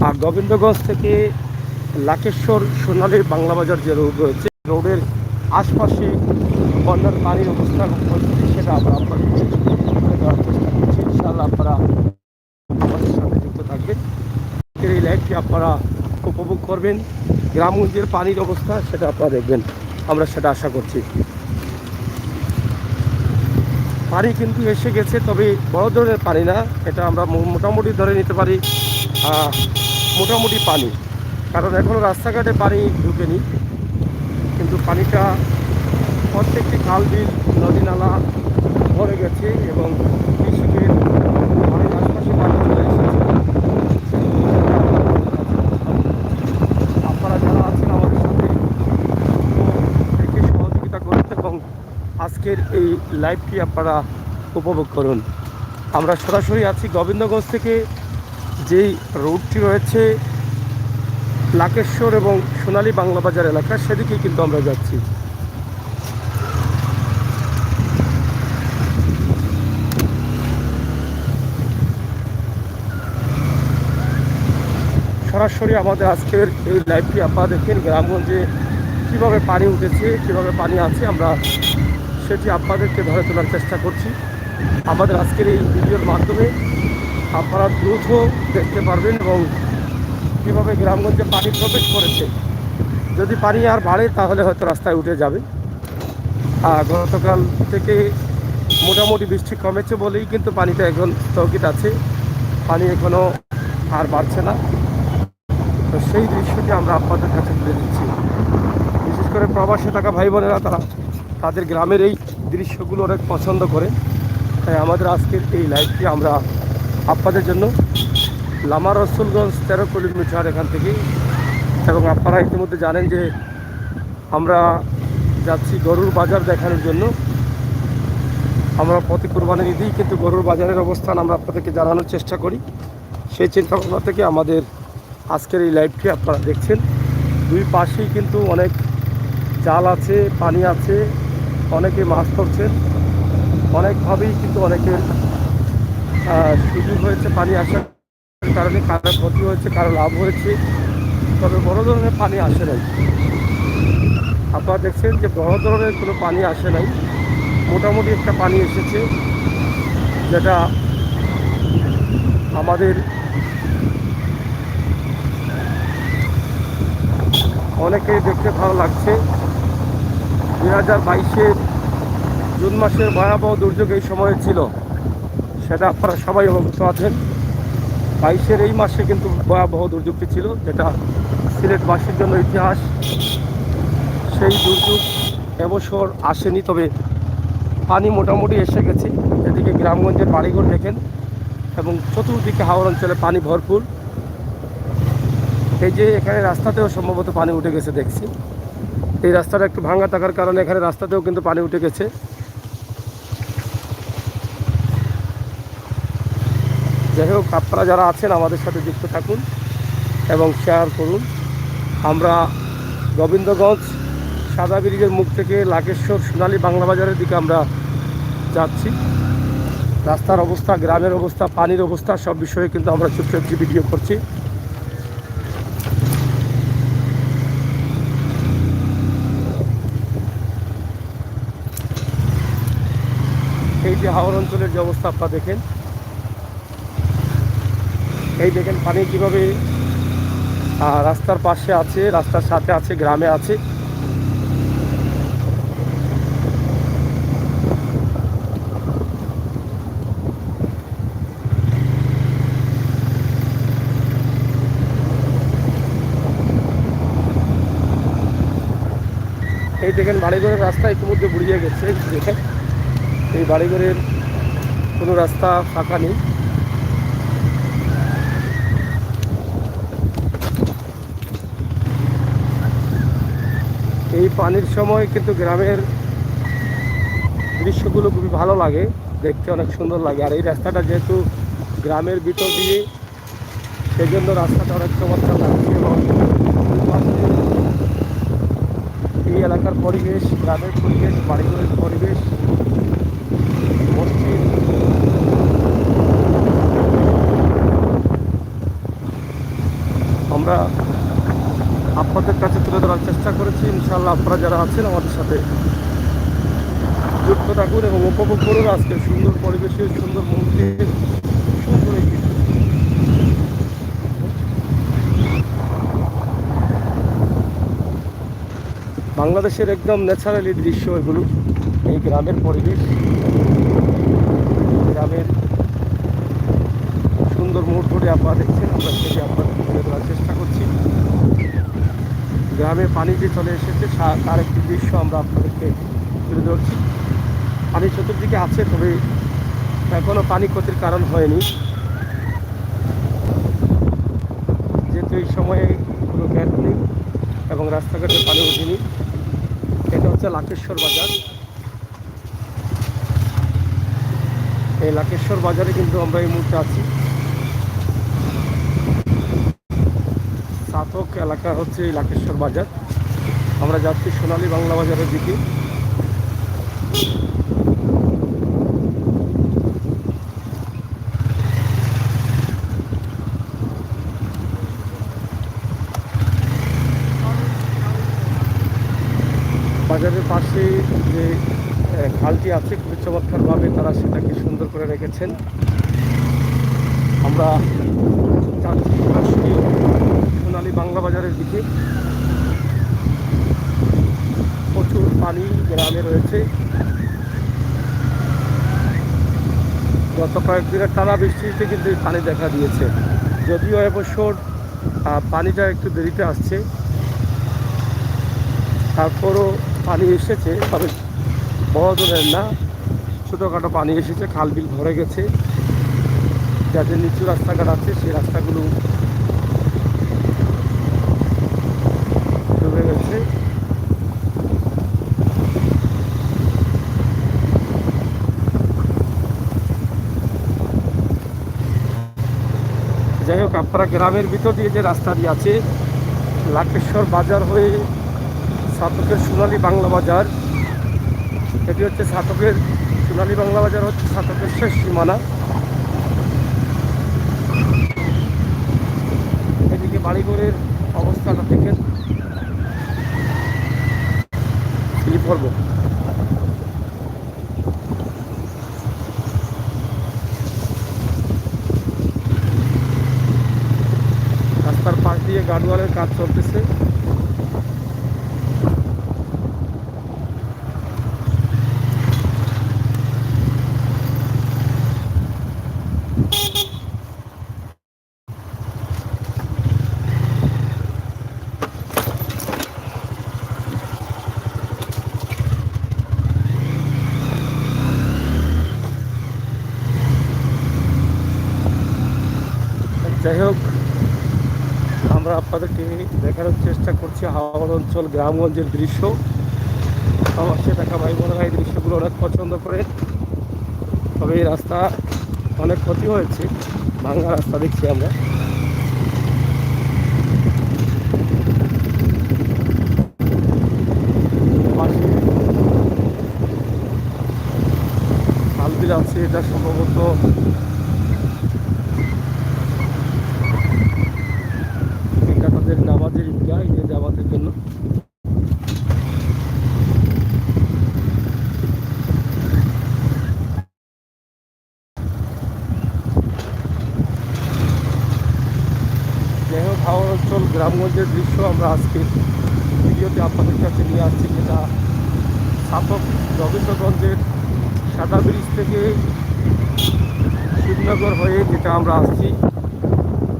আর গোবিন্দগঞ্জ থেকে লাকেশ্বর সোনালী বাংলা বাজার যে রোড রয়েছে, রোডের আশপাশে বন্যার পানির অবস্থা পরিস্থিতি সেটা আমরা আপনাদের দেওয়ার চেষ্টা করছি। ইনশাআল্লাহ আপনারা আমাদের সাথে যুক্ত থাকবেন, এই লাইভটি আপনারা উপভোগ করবেন। গ্রামগঞ্জের পানির অবস্থা সেটা আপনারা দেখবেন, আমরা সেটা আশা করছি। পানি কিন্তু এসে গেছে, তবে বড় ধরনের পানি না, এটা আমরা মোটামুটি ধরে নিতে পারি মোটামুটি পানি, কারণ এখনও রাস্তাঘাটে পানি ঢুকেনি, কিন্তু পানিটা প্রত্যেকটি খাল বিল নদী নালা ভরে গেছে এবং কৃষকের বাড়ির আশপাশে পানি চলে এসেছে। আপনারা যারা আছেন আমাদের সাথে দেখে সহযোগিতা করুন এবং আজকের এই লাইভটি আপনারা উপভোগ করুন। আমরা সরাসরি আছি গোবিন্দগঞ্জ থেকে যেই রোডটি রয়েছে লাকেশ্বর এবং সোনালী বাংলা বাজার এলাকা, সেদিকেই কিন্তু আমরা যাচ্ছি। সরাসরি আমাদের আজকের এই লাইভটি আপনারা দেখেন, গ্রামগঞ্জে কীভাবে পানি উঠেছে, কীভাবে পানি আছে, আমরা সেটি আপনাদেরকে ধরে তোলার চেষ্টা করছি। আমাদের আজকের এই ভিডিওর মাধ্যমে আপনারা দ্রুত দেখতে পারবেন এবং কীভাবে গ্রামগঞ্জে পানি প্রবেশ করেছে। যদি পানি আর বাড়ে তাহলে হয়তো রাস্তায় উঠে যাবে। গতকাল থেকে মোটামুটি বৃষ্টি কমেছে বলেই কিন্তু পানিটা এখন স্থগিত আছে, পানি এখনও আর বাড়ছে না। তো সেই দৃশ্যটি আমরা আপনাদের কাছে তুলে দিচ্ছি। বিশেষ করে প্রবাসে থাকা ভাই বোনেরা তাদের গ্রামের এই দৃশ্যগুলো অনেক পছন্দ করে, তাই আমাদের আজকের এই লাইভটি আমরা আপনাদের জন্য লামা রসুলগঞ্জ 13 কিলোমিটার এখান থেকে, এবং আপনারা ইতিমধ্যে জানেন যে আমরা যাচ্ছি গরুর বাজার দেখানোর জন্য। আমরা প্রতি কোরবানির ঈদেই কিন্তু গরুর বাজারের অবস্থান আমরা আপনাদেরকে জানানোর চেষ্টা করি। সেই চিন্তাভাবনা থেকে আমাদের আজকের এই লাইভটি আপনারা দেখছেন। দুই পাশেই কিন্তু অনেক জাল আছে, পানি আছে, অনেকে মাছ ধরছেন, অনেকভাবেই কিন্তু অনেকের সুযোগ হয়েছে পানি আসার কারণে, কারো ক্ষতি হয়েছে, কারো লাভ হয়েছে, তবে বড় ধরনের পানি আসে নাই। আপনারা দেখছেন যে বড় ধরনের কোনো পানি আসে নাই, মোটামুটি একটা পানি এসেছে, যেটা আমাদের অনেকেই দেখতে ভালো লাগছে। 2022-এর জুন মাসের ভয়াবহ দুর্যোগ এই সময়ে ছিল, সেটা আপনারা সবাই অবগত আছেন। 22-এর এই মাসে কিন্তু ভয়াবহ দুর্যোগটি ছিল, যেটা সিলেটবাসীর জন্য ইতিহাস। সেই দুর্যোগ এবছর আসেনি, তবে পানি মোটামুটি এসে গেছে। এদিকে গ্রামগঞ্জের বাড়িঘর দেখেন এবং চতুর্দিকে হাওর অঞ্চলে পানি ভরপুর। এই যে এখানে রাস্তাতেও সম্ভবত পানি উঠে গেছে দেখছি, এই রাস্তাটা একটু ভাঙা থাকার কারণে এখানে রাস্তাতেও কিন্তু পানি উঠে গেছে। যাই হোক, আপনারা যারা আছেন আমাদের সাথে যুক্ত থাকুন এবং শেয়ার করুন। আমরা গোবিন্দগঞ্জ সাদা ব্রিজের মুখ থেকে লাকেশ্বর সোনালী বাংলা বাজারের দিকে আমরা যাচ্ছি। রাস্তার অবস্থা, গ্রামের অবস্থা, পানির অবস্থা সব বিষয়ে কিন্তু আমরা ছোট্ট একটি ভিডিও করছি। এই যে হাওর অঞ্চলের যে অবস্থা আপনারা দেখেন, এই দেখেন পানি কীভাবে রাস্তার পাশে আছে, রাস্তার সাথে আছে, গ্রামে আছে। এই দেখেন বাড়িঘরের রাস্তা ইতিমধ্যে বুড়িয়ে গেছে। দেখেন এই বাড়িঘরের কোনো রাস্তা ফাঁকা নেই। এই পানির সময় কিন্তু গ্রামের দৃশ্যগুলো খুবই ভালো লাগে, দেখতে অনেক সুন্দর লাগে। আর এই রাস্তাটা যেহেতু গ্রামের ভিতর দিয়ে, সেজন্য রাস্তাটা অনেক চমৎকার লাগছে। এবং এই এলাকার পরিবেশ, গ্রামের পরিবেশ, বাড়িঘরের পরিবেশ, মসজিদ, আমরা আপনাদের কাছে তুলে ধরার চেষ্টা করেছি। ইনশাআল্লাহ আপনারা যারা আছেন আমাদের সাথে যুক্ত থাকুন এবং উপভোগ করুন আজকের সুন্দর পরিবেশের সুন্দর মুহূর্তের সুন্দর এই দৃশ্য। বাংলাদেশের একদম ন্যাচারালি দৃশ্য এগুলো, এই গ্রামের পরিবেশ, গ্রামের সুন্দর মুহূর্তটি আপনারা দেখছেন, আমরা সেটি আপনাদের তুলে ধরার চেষ্টা করছি। গ্রামে পানি যে চলে এসেছে তার একটি দৃশ্য আমরা আপনাদেরকে তুলে ধরছি। পানি চতুর্দিকে আছে, তবে এখনও পানি ক্ষতির কারণ হয়নি, যেহেতু এই সময়ে কোনো গ্যাস নেই এবং রাস্তাঘাটে পানি ওঠেনি। এটা হচ্ছে লাকেশ্বর বাজার। এই লাকেশ্বর বাজারে কিন্তু আমরা এই মুহূর্তে আছি। সাতক এলাকা হচ্ছে এই লাকেশ্বর বাজার। আমরা যাচ্ছি সোনালী বাংলা বাজারের দিকে। বাজারের পাশে যে খালটি আছে খুবই চমৎকারভাবে তারা সেটাকে সুন্দর করে রেখেছেন। আমরা যাচ্ছি সরাসরি সোনালী বাংলা বাজারের দিকে। প্রচুর পানি গ্রামে রয়েছে। গত কয়েকদিনের টানা বৃষ্টিতে কিন্তু এই পানি দেখা দিয়েছে, যদিও এবছর পানিটা একটু দেরিতে আসছে, তারপরও পানি এসেছে, তবে বড় ধরনের না, ছোটোখাটো পানি এসেছে। খাল বিল ভরে গেছে, যাদের নিচু রাস্তাঘাট আছে সেই রাস্তাগুলো ডুবে গেছে। যাই হোক, আপনারা গ্রামের ভিতর দিয়ে যে রাস্তাটি আছে লাকেশ্বর বাজার হয়ে সাতকের সোনালী বাংলা বাজার, এটি হচ্ছে সাতকের সোনালী বাংলা বাজার হচ্ছে সাতকের শেষ সীমানা। এদিকে বাড়িঘরের অবস্থাটা দেখেন, কি করবো। রাস্তার পাশ দিয়ে গার্ডওয়ালের কাজ চলতেছে। যাই হোক, আমরা আপনাদেরকে দেখানোর চেষ্টা করছি হাওড় অঞ্চল গ্রামগঞ্জের দৃশ্য। আমার সে দেখা ভাই বোনেরা এই দৃশ্যগুলো অনেক পছন্দ করে, তবে এই রাস্তা অনেক ক্ষতি হয়েছে, ভাঙা রাস্তা দেখছি আমরা। পাশে খাল বিল আছে, এটা সম্ভবত নামাজের ঈদগাহ, ঈদে জামাতের জন্য। যাই হোক, হাওড় অঞ্চল গ্রামগঞ্জের দৃশ্য আমরা আজকে ভিডিওতে আপনাদের কাছে নিয়ে আসছি, যেটা সাতক রবীন্দ্রগঞ্জের সাদা ব্রিজ থেকে শিবনগর হয়ে যেটা আমরা আসছি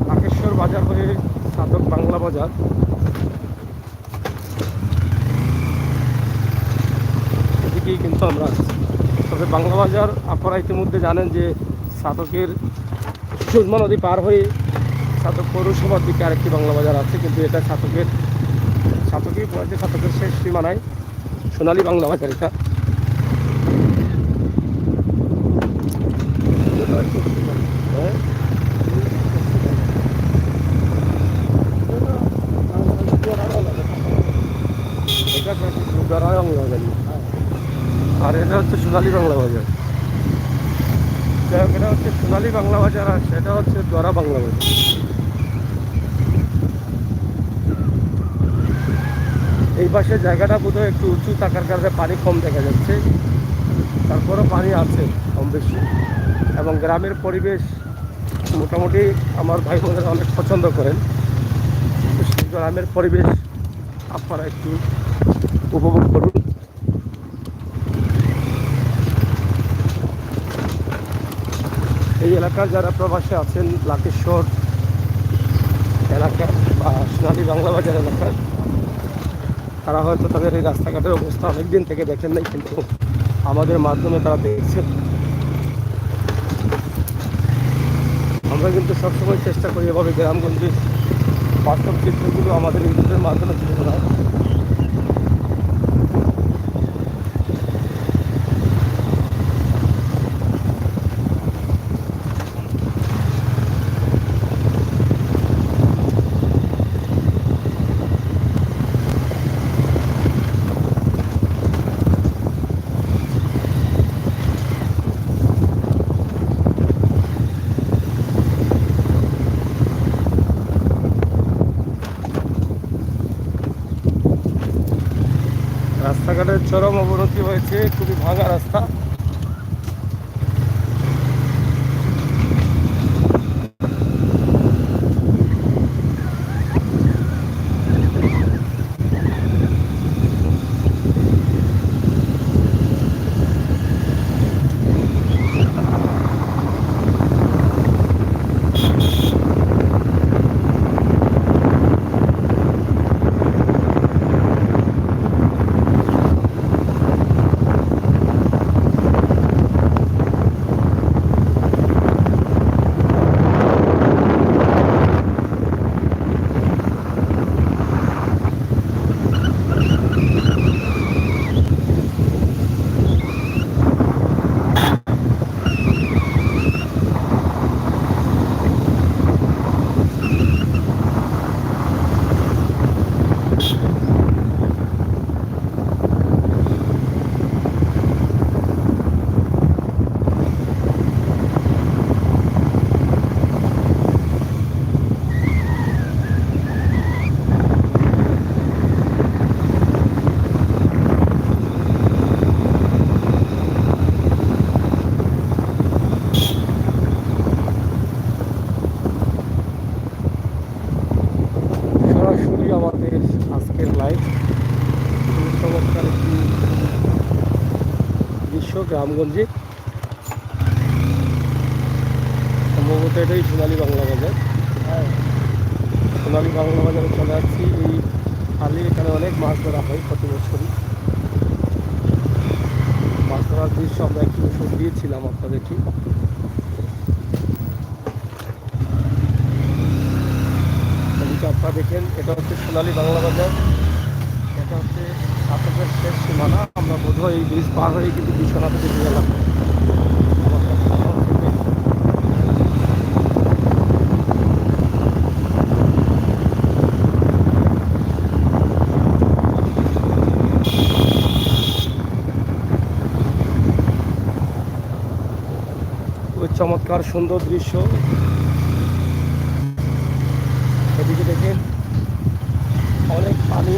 লাকেশ্বর বাজার হয়ে সাতক বাংলা বাজার। এদিকেই কিন্তু আমরা আসছি। তবে বাংলা বাজার আপনারা ইতিমধ্যে জানেন যে সাতকের সুরমা নদী পার হয়ে সাতক পৌরসভার দিকে আরেকটি বাংলা বাজার আছে, কিন্তু এটা সাতকেই পড়েছে, সাতকের শেষ সীমানায় সোনালী বাংলা বাজার। এটা আর এটা হচ্ছে সোনালী বাংলা বাজার। যাই হোক, এটা হচ্ছে সোনালী বাংলা বাজার আর সেটা হচ্ছে দ্বারা বাংলা বাজার। পাশের জায়গাটা বোধহয় একটু উঁচু থাকার কারণে পানি কম দেখা যাচ্ছে, তারপরও পানি আছে কম বেশি। এবং গ্রামের পরিবেশ মোটামুটি আমার ভাই বোনেরা অনেক পছন্দ করেন। সেই গ্রামের পরিবেশ আপনারা একটু উপভোগ করুন। এই এলাকার যারা প্রবাসী আছেন লাকেশ্বর এলাকার বা সোনালী বাংলা বাজার এলাকার, তারা হয়তো তাদের এই রাস্তাঘাটের অবস্থা অনেকদিন থেকে দেখেন নাই, কিন্তু আমাদের মাধ্যমে তারা দেখছেন। আমরা কিন্তু সবসময় চেষ্টা করি এভাবে গ্রামগঞ্জের বাস্তব চিত্রগুলো আমাদের ইউটিউবের মাধ্যমে তুলে ধরা। রাস্তাঘাটের চরম অবনতি হয়েছে, খুবই ভাঙা রাস্তা। সরাসরি আমাদের আজকের লাইভ, চমৎকার একটি দৃশ্য গ্রামগঞ্জে। সম্ভবত এটাই সোনালী বাংলা বাজার। সোনালী বাংলা বাজারে চলে আসছি। এই খালি এখানে অনেক মাছ ধরা হয় প্রতি বছরই। মাছ ধরার দৃশ্য আমরা একটু ওষুধ দিয়েছিলাম আপনাদেরকে। আপনারা দেখেন, এটা হচ্ছে সোনালী বাংলা বাজার, এটা হচ্ছে আটকের শেষ সীমানা। আমরা বোধহয় এই ব্রিজ পার হয়ে কিন্তু বিশ্বনাথে চলে গেলাম। খুবই চমৎকার সুন্দর দৃশ্য। এদিকে দেখেন অনেক পানি,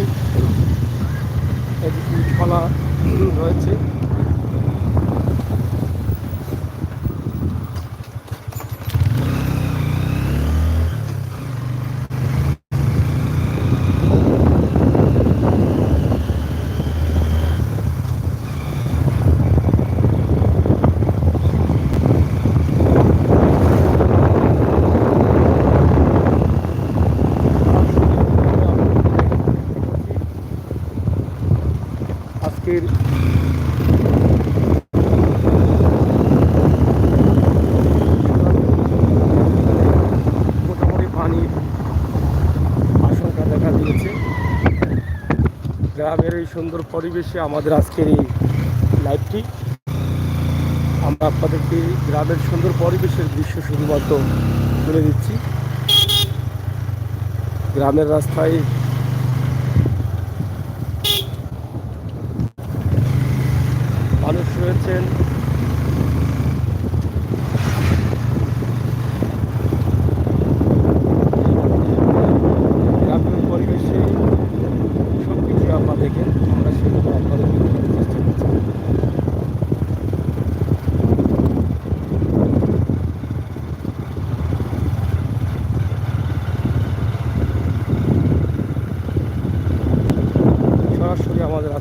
এদিকে খোলা রয়েছে। আজকের মোটামুটি পানির আশঙ্কা দেখা দিয়েছে। গ্রামের এই সুন্দর পরিবেশে আমাদের আজকের এই লাইভটি, আমরা আপনাদেরকে গ্রামের সুন্দর পরিবেশের দৃশ্য শুধুমাত্র তুলে দিচ্ছি। গ্রামের রাস্তায় মানুষ রয়েছেন, গ্রামের পরিবেশে সব কিছু আপনাদের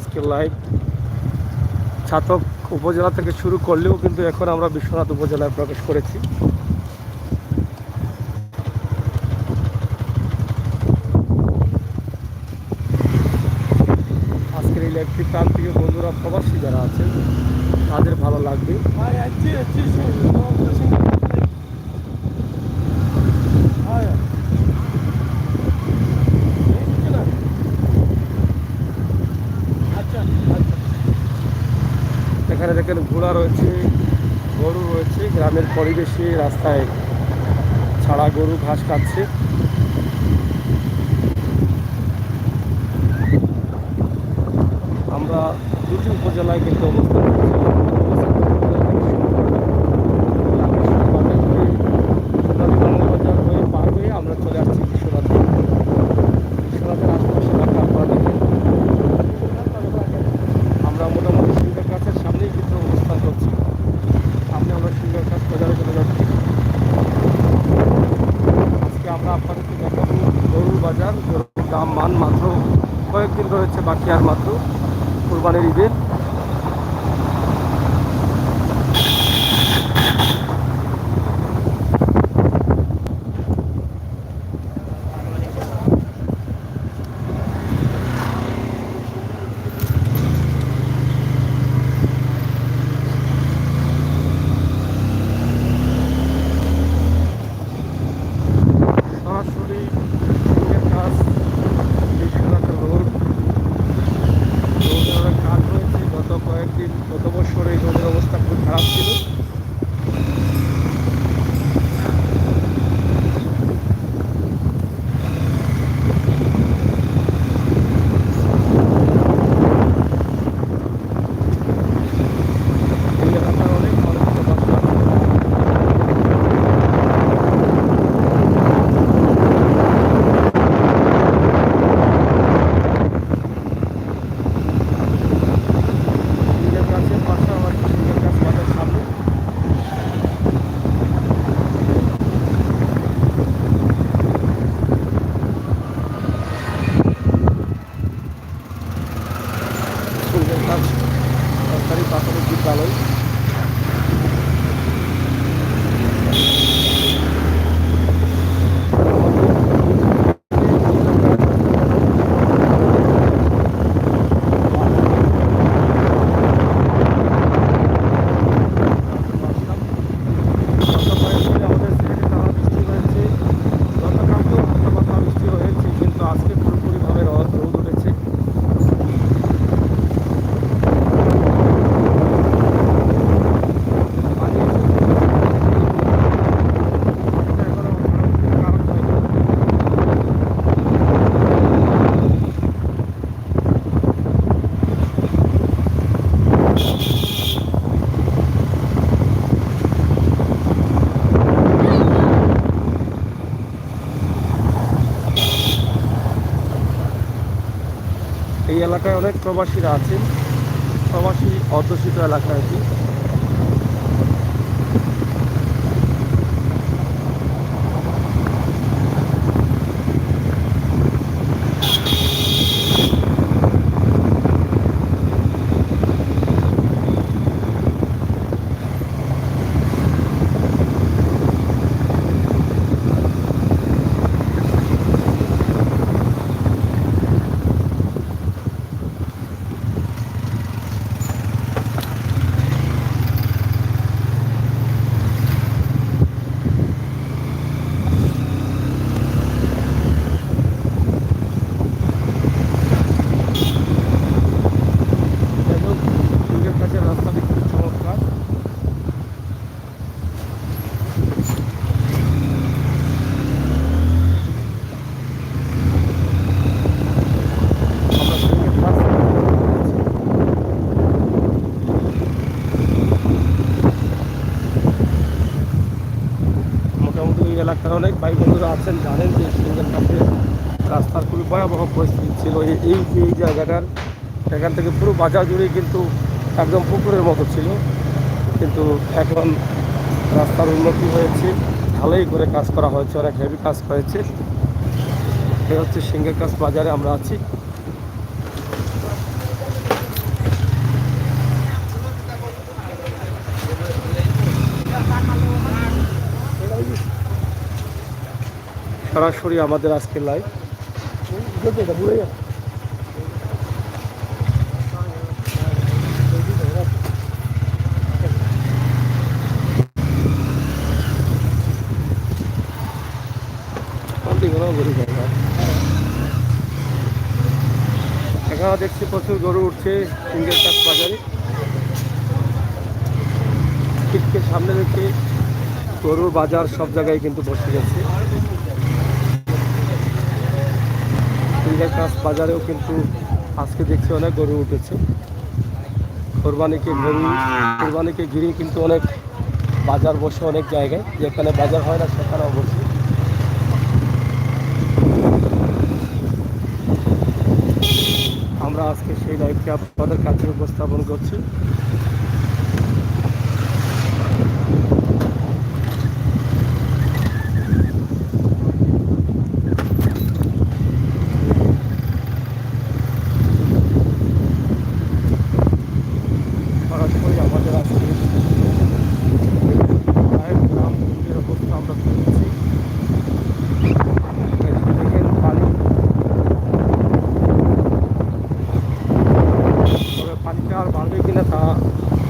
আজকের লাইভ। ছাতক উপজেলা থেকে শুরু করলেও কিন্তু এখন আমরা বিশ্বনাথ উপজেলায় প্রবেশ করেছি। আজকের এই লাইভটি প্রান্তীয় বন্ধুরা প্রবাসী যারা আছেন তাদের ভালো লাগবে। এখানে দেখেন ঘোড়া রয়েছে, গরু রয়েছে, গ্রামের পরিবেশে রাস্তায় ছাড়া গরু ঘাস খাচ্ছে। আমরা দুটি উপজেলায় কিন্তু অবস্থান করছি। বাজার হয়ে পার হয়ে আমরা চলে আসছি বিশ্বনাথে। বিশ্বনাথের আশপাশে এলাকা আপনারা দেখেন। আমরা মোটামুটি সিঙ্গার গাছের সামনেই কিন্তু অবস্থান করছি। সামনে আমরা সিঙ্গার গাছ বাজারে চলে যাচ্ছি। আজকে আমরা আপনাদেরকে দেখাবো গরুর বাজার। গরুর দাম মান মাত্র কয়েকদিন রয়েছে বাকি, আর মাত্র কুরবানির ঈদের। সরাসরি সিঙ্গার গাছ বিশ্বনাথ রোড। রোডের অনেক কাজ হয়েছে গত কয়েকদিন, গত বছর এই রোডের অবস্থা খুব খারাপ ছিল। এই এলাকার অনেক মানুষ প্রবাসী আছে। সিঙ্গার গাছের পাশে আমার সিঙ্গার গাছ বাজার সামনে। সিঙ্গার গাছ সরকারি প্রাথমিক বিদ্যালয়। গত কয়েকদিন আমাদের সিলেটে টানা বৃষ্টি হয়েছে। গতকালকেও হালকা পাতলা বৃষ্টি হয়েছে, কিন্তু আজকে পুরোপুরিভাবে রোদ উঠেছে। পানি এখনো কারণ হয়নি। এই এলাকায় অনেক প্রবাসীরা আছেন, প্রবাসী অধ্যুষিত এলাকা এটি। যাই হোক, সিঙ্গার গাছের রাস্তাটি খুব চমৎকার। আমরা সিঙ্গার গাছ মোটামুটি ওই এলাকার অনেক ভাই বন্ধুরা আছেন, জানেন যে সিঙ্গার গাছের রাস্তার খুবই ভয়াবহ পরিস্থিতি ছিল। এই জায়গাটার, এখান থেকে পুরো বাজার জুড়ে কিন্তু একদম পুকুরের মতো ছিল, কিন্তু এখন রাস্তার উন্নতি হয়েছে, ঢালাই করে কাজ করা হয়েছে, অনেক হেভি কাজ হয়েছে। এই হচ্ছে সিঙ্গার গাছ বাজারে আমরা আছি। সরাসরি আমাদের আজকের লাইভ। এখানে দেখছি প্রচুর গরু উঠছে সিঙ্গেল চাষ বাজারে। ঠিককে সামনে দেখে গরুর বাজার সব জায়গায় কিন্তু বসে গেছে। সিঙ্গেল চাষ বাজারেও কিন্তু আজকে দেখছি অনেক গরু উঠেছে। কোরবানিকে ঘিরে কিন্তু অনেক বাজার বসে অনেক জায়গায়, যেখানে বাজার হয় না সেখানেও বসে। আমরা আজকে সেই লাইভটি আপনাদের কাছে উপস্থাপন করছি। সরাসরি আমাদের আজকে গ্রাম অবস্থা আমরা তুলছি। দেখেন পানি, তবে পানিটা আর বাড়বে কিনা তা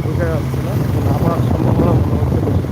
বোঝা যাচ্ছে না, আমার সম্ভাবনা মনে হচ্ছে বেশি।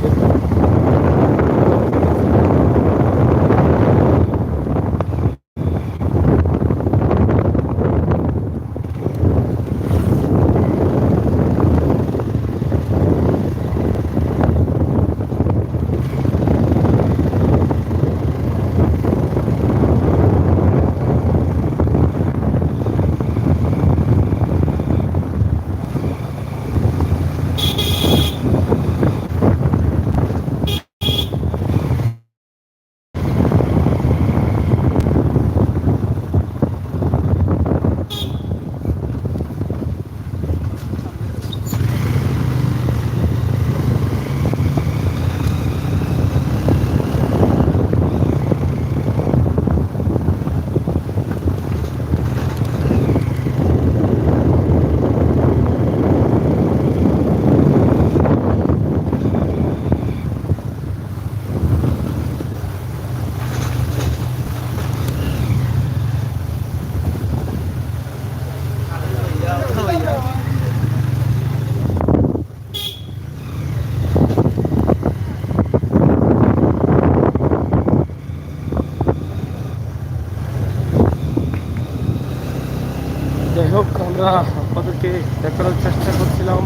যাই হোক, আমরা আপনাদেরকে দেখানোর চেষ্টা করছিলাম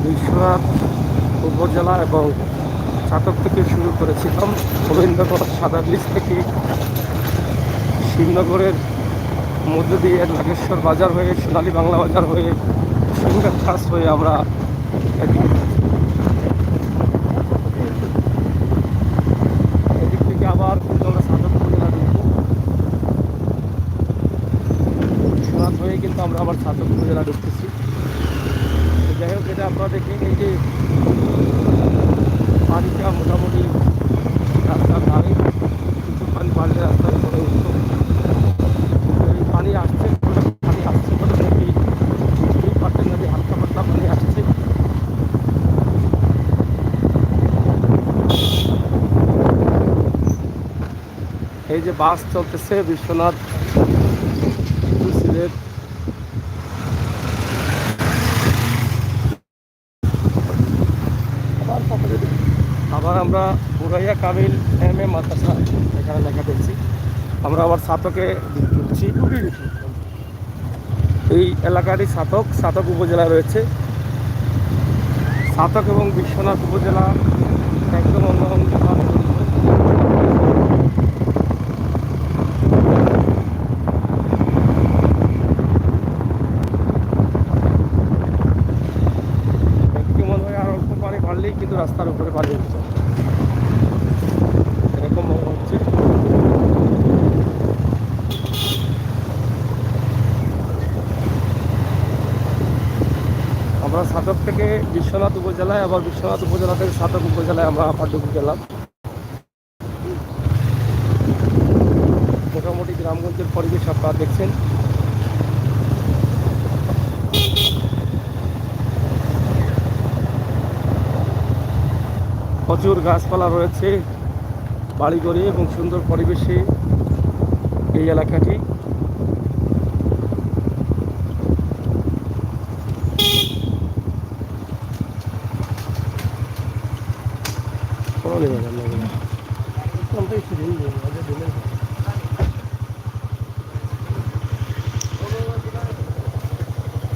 বিশ্বনাথ উপজেলা এবং চাতক থেকে শুরু করেছিলাম গোবিন্দগঞ্জ সাদা ব্রিজ থেকে শ্রীনগরের মধ্য দিয়ে নাগেশ্বর বাজার হয়ে সোনালী বাংলা বাজার হয়ে সিঙ্গার খাস হয়ে আমরা এদিক থেকে আবার কিন্তু আমরা চাতক উপজেলা ঢুকবো। বিশ্বনাথ হয়ে কিন্তু আমরা আবার চাতক উপজেলা ঢুকতেছি। যাই হোক, এটা আপনারা দেখেন, এই যে পানিটা মোটামুটি রাস্তার ধারে কিছু পানি বাড়লে রাস্তার উপরে উঠতো। এই পানি আসছে বলে দেখি বুঝতেই পারছেন না যে হালকা পাতলা পানি আসছে। এই যে বাস চলতেছে বিশ্বনাথ সিলেট, আবার আমরা বুড়াইয়া কামিল এম মাদ্রাসা এখানে লেখা দেখছি। আমরা আবার ছাতকে ঢুকছি। এই এলাকারই ছাতক উপজেলা রয়েছে। ছাতক এবং বিশ্বনাথ উপজেলা একদম অন্য মনে হয় আর অল্প পানি বাড়লেই কিন্তু রাস্তার উপরে পানি উঠছে, এরকম মনে হচ্ছে। আমরা ছাতক থেকে বিশ্বনাথ উপজেলায়, আবার বিশ্বনাথ উপজেলা থেকে ছাতক উপজেলায় আমরা আবার ঢুকে গেলাম। মোটামুটি গ্রামগঞ্জের পরিবেশ আপনারা দেখছেন। প্রচুর গাছপালা রয়েছে, বাড়িঘরে এবং সুন্দর পরিবেশে এই এলাকাটি।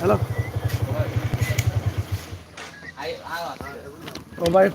হ্যালো, ও ভাই।